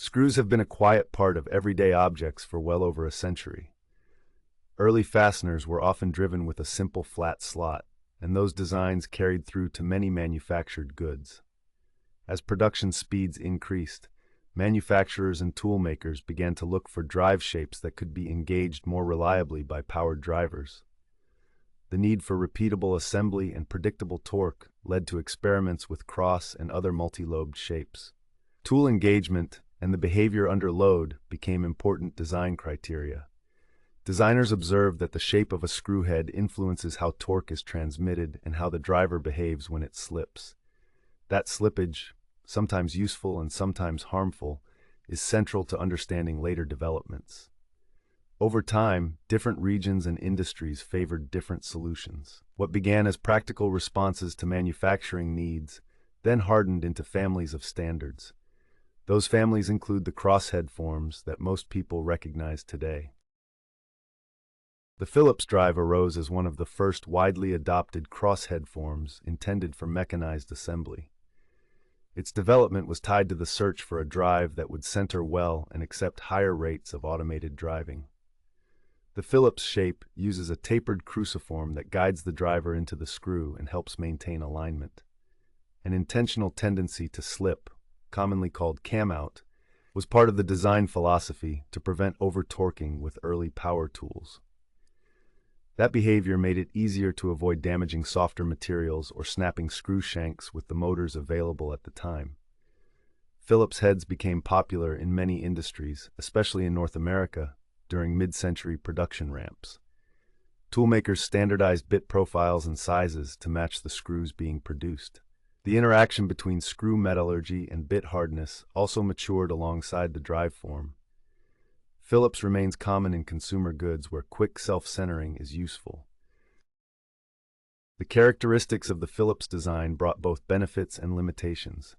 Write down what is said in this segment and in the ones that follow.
Screws have been a quiet part of everyday objects for well over a century. Early fasteners were often driven with a simple flat slot, and those designs carried through to many manufactured goods. As production speeds increased, manufacturers and tool makers began to look for drive shapes that could be engaged more reliably by powered drivers. The need for repeatable assembly and predictable torque led to experiments with cross and other multi-lobed shapes. Tool engagement and the behavior under load became important design criteria. Designers observed that the shape of a screw head influences how torque is transmitted and how the driver behaves when it slips. That slippage, sometimes useful and sometimes harmful, is central to understanding later developments. Over time, different regions and industries favored different solutions. What began as practical responses to manufacturing needs then hardened into families of standards. Those families include the crosshead forms that most people recognize today. The Phillips drive arose as one of the first widely adopted crosshead forms intended for mechanized assembly. Its development was tied to the search for a drive that would center well and accept higher rates of automated driving. The Phillips shape uses a tapered cruciform that guides the driver into the screw and helps maintain alignment. An intentional tendency to slip, commonly called cam-out, was part of the design philosophy to prevent over-torquing with early power tools. That behavior made it easier to avoid damaging softer materials or snapping screw shanks with the motors available at the time. Phillips heads became popular in many industries, especially in North America, during mid-century production ramps. Toolmakers standardized bit profiles and sizes to match the screws being produced. The interaction between screw metallurgy and bit hardness also matured alongside the drive form. Phillips remains common in consumer goods where quick self-centering is useful. The characteristics of the Phillips design brought both benefits and limitations.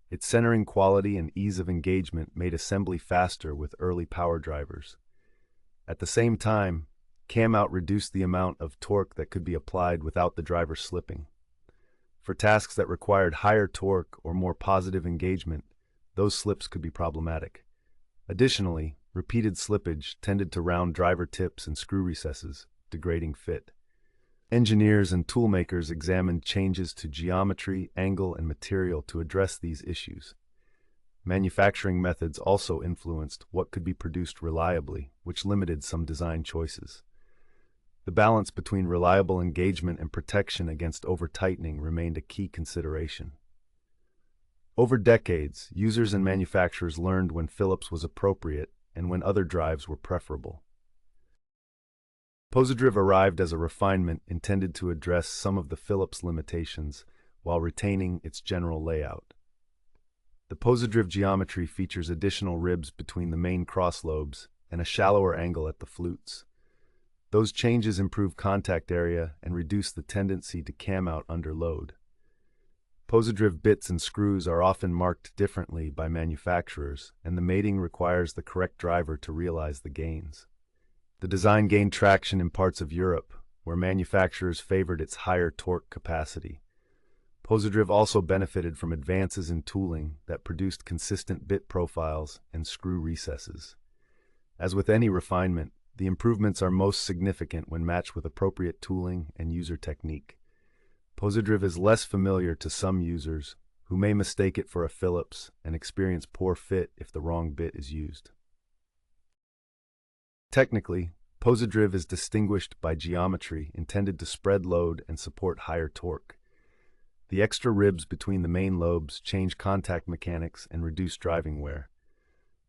Its centering quality and ease of engagement made assembly faster with early power drivers. At the same time, cam-out reduced the amount of torque that could be applied without the driver slipping. For tasks that required higher torque or more positive engagement, those slips could be problematic. Additionally, repeated slippage tended to round driver tips and screw recesses, degrading fit. Engineers and toolmakers examined changes to geometry, angle, and material to address these issues. Manufacturing methods also influenced what could be produced reliably, which limited some design choices. The balance between reliable engagement and protection against over-tightening remained a key consideration. Over decades, users and manufacturers learned when Phillips was appropriate and when other drives were preferable. Pozidriv arrived as a refinement intended to address some of the Phillips limitations while retaining its general layout. The Pozidriv geometry features additional ribs between the main cross lobes and a shallower angle at the flutes. Those changes improve contact area and reduce the tendency to cam out under load. Pozidriv bits and screws are often marked differently by manufacturers, and the mating requires the correct driver to realize the gains. The design gained traction in parts of Europe, where manufacturers favored its higher torque capacity. Pozidriv also benefited from advances in tooling that produced consistent bit profiles and screw recesses. As with any refinement, the improvements are most significant when matched with appropriate tooling and user technique. Pozidriv is less familiar to some users, who may mistake it for a Phillips and experience poor fit if the wrong bit is used. Technically, Pozidriv is distinguished by geometry intended to spread load and support higher torque. The extra ribs between the main lobes change contact mechanics and reduce driving wear.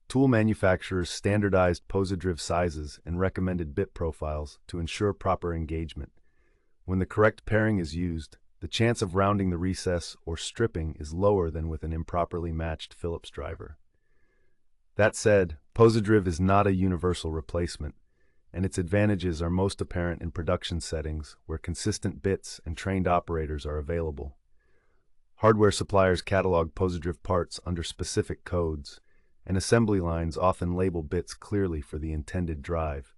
Tool manufacturers standardized Pozidriv sizes and recommended bit profiles to ensure proper engagement. When the correct pairing is used, the chance of rounding the recess or stripping is lower than with an improperly matched Phillips driver. That said, Pozidriv is not a universal replacement, and its advantages are most apparent in production settings where consistent bits and trained operators are available. Hardware suppliers catalog Pozidriv parts under specific codes, and assembly lines often label bits clearly for the intended drive.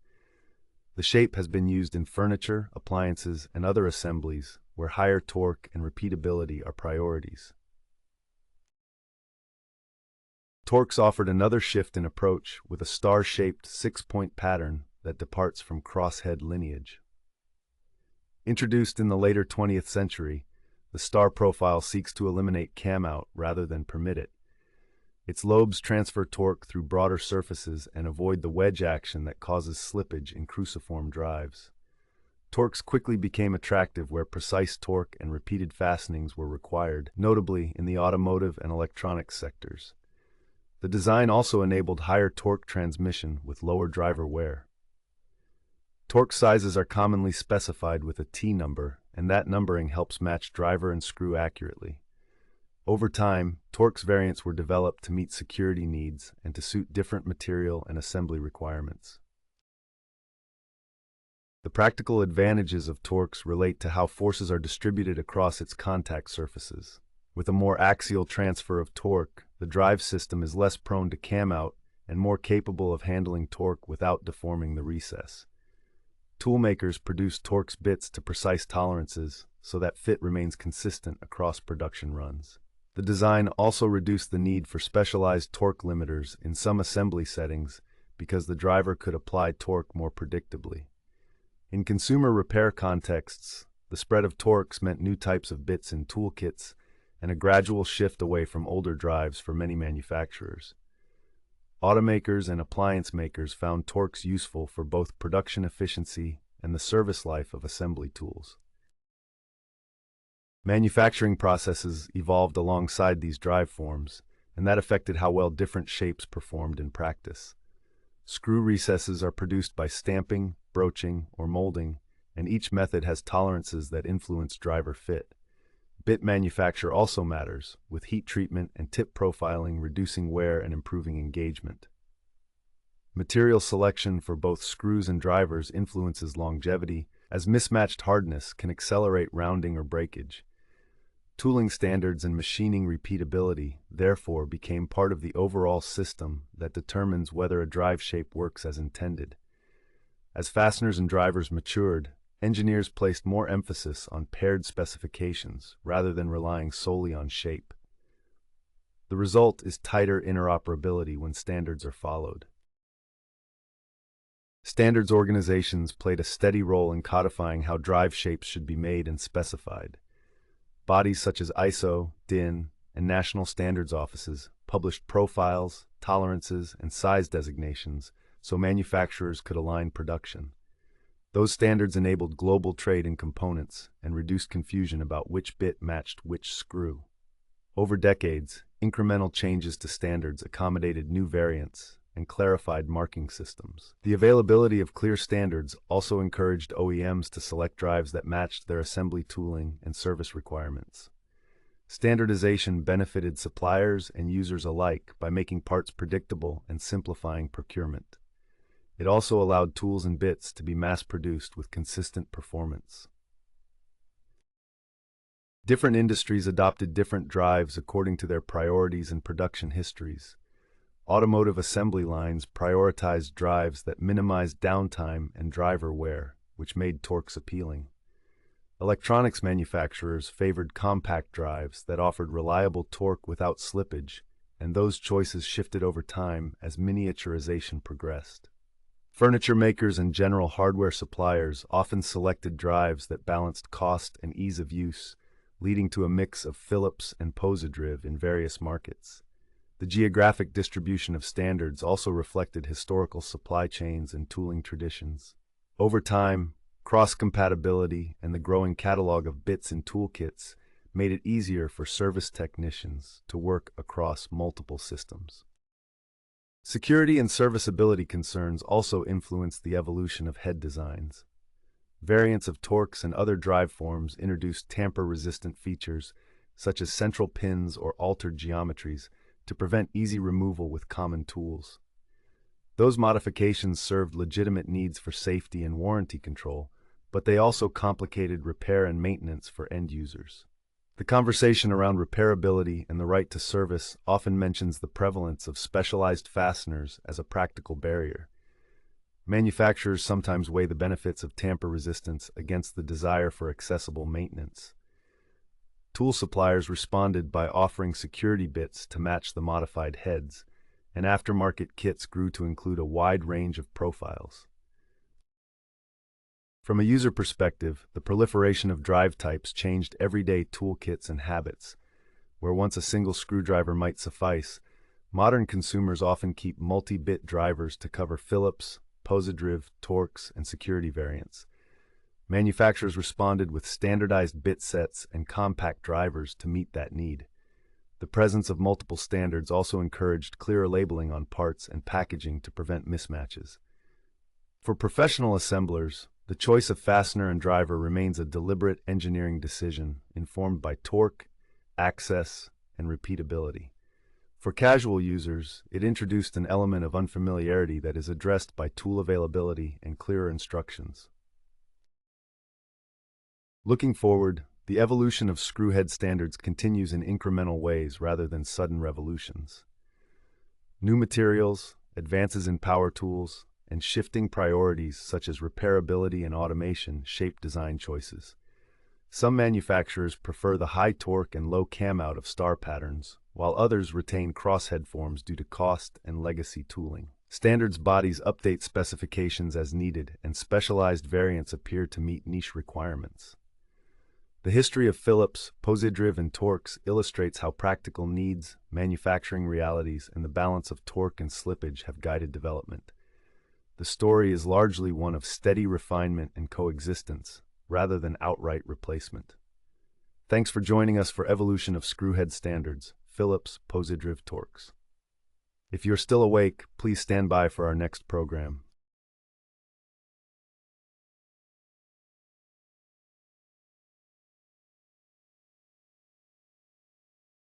The shape has been used in furniture, appliances, and other assemblies where higher torque and repeatability are priorities. Torx offered another shift in approach with a star-shaped six-point pattern that departs from crosshead lineage. Introduced in the later 20th century, the star profile seeks to eliminate cam-out rather than permit it. Its lobes transfer torque through broader surfaces and avoid the wedge action that causes slippage in cruciform drives. Torx quickly became attractive where precise torque and repeated fastenings were required, notably in the automotive and electronics sectors. The design also enabled higher torque transmission with lower driver wear. Torque sizes are commonly specified with a T number, and that numbering helps match driver and screw accurately. Over time, Torx variants were developed to meet security needs and to suit different material and assembly requirements. The practical advantages of Torx relate to how forces are distributed across its contact surfaces. With a more axial transfer of torque, the drive system is less prone to cam-out and more capable of handling torque without deforming the recess. Toolmakers produce Torx bits to precise tolerances so that fit remains consistent across production runs. The design also reduced the need for specialized torque limiters in some assembly settings because the driver could apply torque more predictably. In consumer repair contexts, the spread of Torx meant new types of bits in toolkits and a gradual shift away from older drives for many manufacturers. Automakers and appliance makers found Torx useful for both production efficiency and the service life of assembly tools. Manufacturing processes evolved alongside these drive forms, and that affected how well different shapes performed in practice. Screw recesses are produced by stamping, broaching, or molding, and each method has tolerances that influence driver fit. Bit manufacture also matters, with heat treatment and tip profiling reducing wear and improving engagement. Material selection for both screws and drivers influences longevity, as mismatched hardness can accelerate rounding or breakage. Tooling standards and machining repeatability, therefore, became part of the overall system that determines whether a drive shape works as intended. As fasteners and drivers matured, engineers placed more emphasis on paired specifications rather than relying solely on shape. The result is tighter interoperability when standards are followed. Standards organizations played a steady role in codifying how drive shapes should be made and specified. Bodies such as ISO, DIN, and national standards offices published profiles, tolerances, and size designations so manufacturers could align production. Those standards enabled global trade in components and reduced confusion about which bit matched which screw. Over decades, incremental changes to standards accommodated new variants and clarified marking systems. The availability of clear standards also encouraged OEMs to select drives that matched their assembly tooling and service requirements. Standardization benefited suppliers and users alike by making parts predictable and simplifying procurement. It also allowed tools and bits to be mass-produced with consistent performance. Different industries adopted different drives according to their priorities and production histories. Automotive assembly lines prioritized drives that minimized downtime and driver wear, which made Torx appealing. Electronics manufacturers favored compact drives that offered reliable torque without slippage, and those choices shifted over time as miniaturization progressed. Furniture makers and general hardware suppliers often selected drives that balanced cost and ease of use, leading to a mix of Phillips and Pozidriv in various markets. The geographic distribution of standards also reflected historical supply chains and tooling traditions. Over time, cross-compatibility and the growing catalog of bits in toolkits made it easier for service technicians to work across multiple systems. Security and serviceability concerns also influenced the evolution of head designs. Variants of Torx and other drive forms introduced tamper-resistant features, such as central pins or altered geometries, to prevent easy removal with common tools. Those modifications served legitimate needs for safety and warranty control, but they also complicated repair and maintenance for end users. The conversation around repairability and the right to service often mentions the prevalence of specialized fasteners as a practical barrier. Manufacturers sometimes weigh the benefits of tamper resistance against the desire for accessible maintenance. Tool suppliers responded by offering security bits to match the modified heads, and aftermarket kits grew to include a wide range of profiles. From a user perspective, the proliferation of drive types changed everyday toolkits and habits. Where once a single screwdriver might suffice, modern consumers often keep multi-bit drivers to cover Phillips, Pozidriv, Torx, and security variants. Manufacturers responded with standardized bit sets and compact drivers to meet that need. The presence of multiple standards also encouraged clearer labeling on parts and packaging to prevent mismatches. For professional assemblers, the choice of fastener and driver remains a deliberate engineering decision informed by torque, access, and repeatability. For casual users, it introduced an element of unfamiliarity that is addressed by tool availability and clearer instructions. Looking forward, the evolution of screwhead standards continues in incremental ways rather than sudden revolutions. New materials, advances in power tools, and shifting priorities such as repairability and automation shape design choices. Some manufacturers prefer the high torque and low cam-out of star patterns, while others retain crosshead forms due to cost and legacy tooling. Standards bodies update specifications as needed, and specialized variants appear to meet niche requirements. The history of Phillips, Pozidriv, and Torx illustrates how practical needs, manufacturing realities, and the balance of torque and slippage have guided development. The story is largely one of steady refinement and coexistence, rather than outright replacement. Thanks for joining us for Evolution of Screwhead Standards, Phillips, Pozidriv, Torx. If you're still awake, please stand by for our next program.